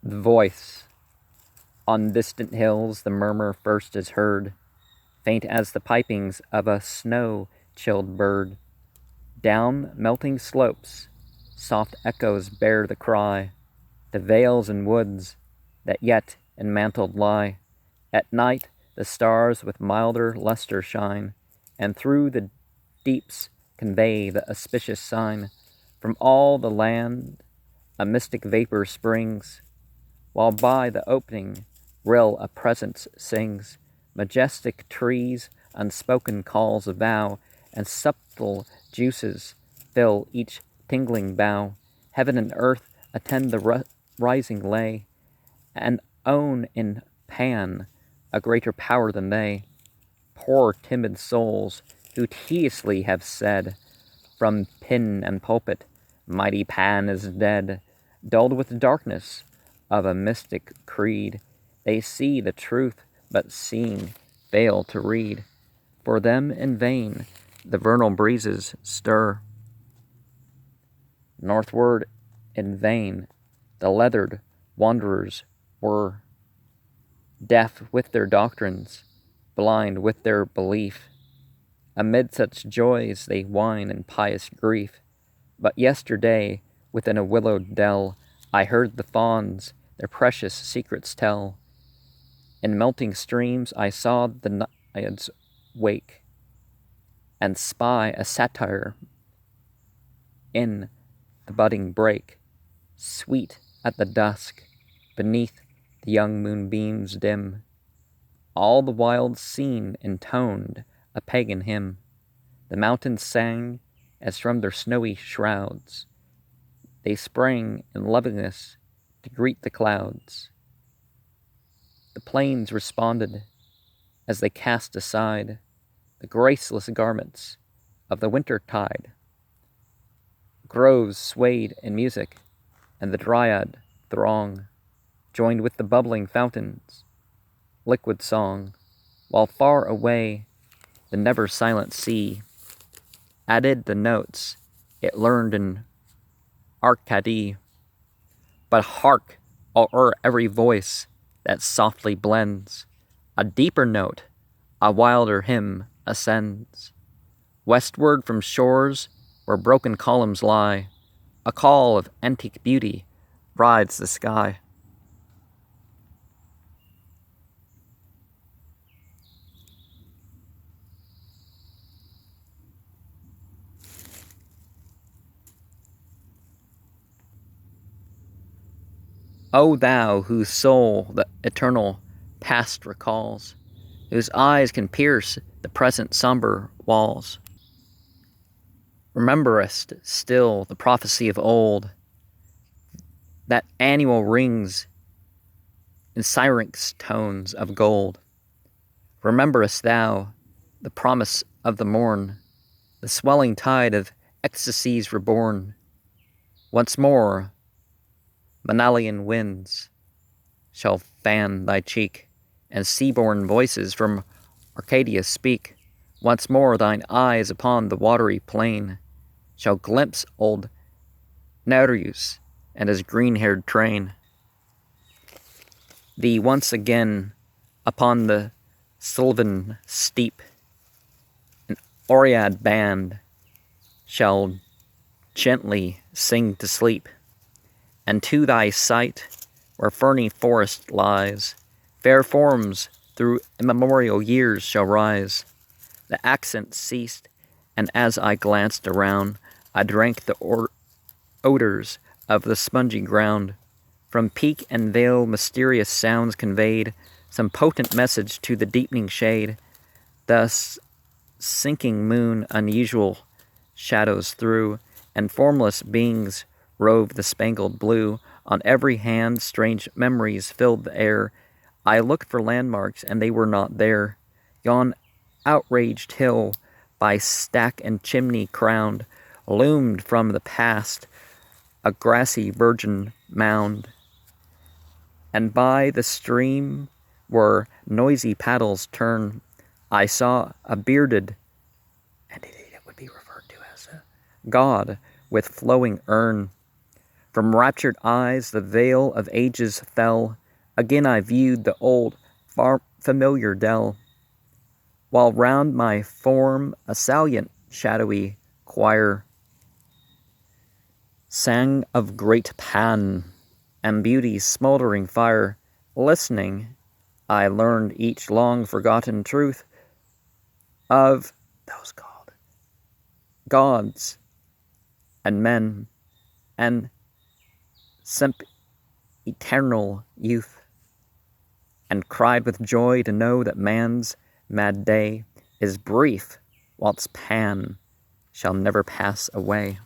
The voice. On distant hills the murmur first is heard, faint as the pipings of a snow-chilled bird. Down melting slopes, soft echoes bear the cry, to vales and woods that yet enmantled lie. At night the stars with milder lustre shine, and through the deeps convey the auspicious sign. From all the land a mystic vapor springs, while by the opening rill a presence sings. Majestic trees unspoken calls avow, and subtle juices fill each tingling bough. Heaven and earth attend the rising lay, and own in Pan a greater power than they. Poor timid souls, who tediously have said, from pin and pulpit, mighty Pan is dead. Dulled with the darkness of a mystic creed, they see the truth, but seeing, fail to read. For them in vain the vernal breezes stir. Northward in vain the leathered wanderers were. Deaf with their doctrines, blind with their belief, amid such joys they whine in pious grief. But yesterday, within a willowed dell, I heard the fawns their precious secrets tell. In melting streams I saw the naiads wake, and spy a satyr in the budding brake, sweet at the dusk, beneath the young moonbeams dim. All the wild scene intoned a pagan hymn. The mountains sang as from their snowy shrouds they sprang in loveliness to greet the clouds. The plains responded as they cast aside the graceless garments of the winter tide. Groves swayed in music, and the dryad throng joined with the bubbling fountains, liquid song, while far away the never-silent sea added the notes it learned in Arcady. But hark, o'er every voice that softly blends, a deeper note, a wilder hymn ascends. Westward from shores where broken columns lie, a call of antique beauty rides the sky. O thou whose soul the eternal past recalls, whose eyes can pierce the present somber walls, rememberest still the prophecy of old, that annual rings in syrinx tones of gold. Rememberest thou the promise of the morn, the swelling tide of ecstasies reborn? Once more Manalian winds shall fan thy cheek, and sea-born voices from Arcadia speak. Once more thine eyes upon the watery plain shall glimpse old Nereus and his green-haired train. Thee once again upon the sylvan steep an Oread band shall gently sing to sleep. And to thy sight, where ferny forest lies, fair forms through immemorial years shall rise. The accent ceased, and as I glanced around, I drank the odors of the spongy ground. From peak and vale mysterious sounds conveyed some potent message to the deepening shade. Thus sinking moon unusual shadows threw, and formless beings rove the spangled blue. On every hand strange memories filled the air. I looked for landmarks, and they were not there. Yon outraged hill, by stack and chimney crowned, loomed from the past, a grassy virgin mound. And by the stream, where noisy paddles turn, I saw a bearded, and it would be referred to as a god, with flowing urn. From raptured eyes the veil of ages fell. Again I viewed the old, far familiar dell, while round my form a salient, shadowy choir sang of great Pan and beauty's smoldering fire. Listening, I learned each long-forgotten truth of those called gods and men and eternal youth, and cried with joy to know that man's mad day is brief, whilst Pan shall never pass away.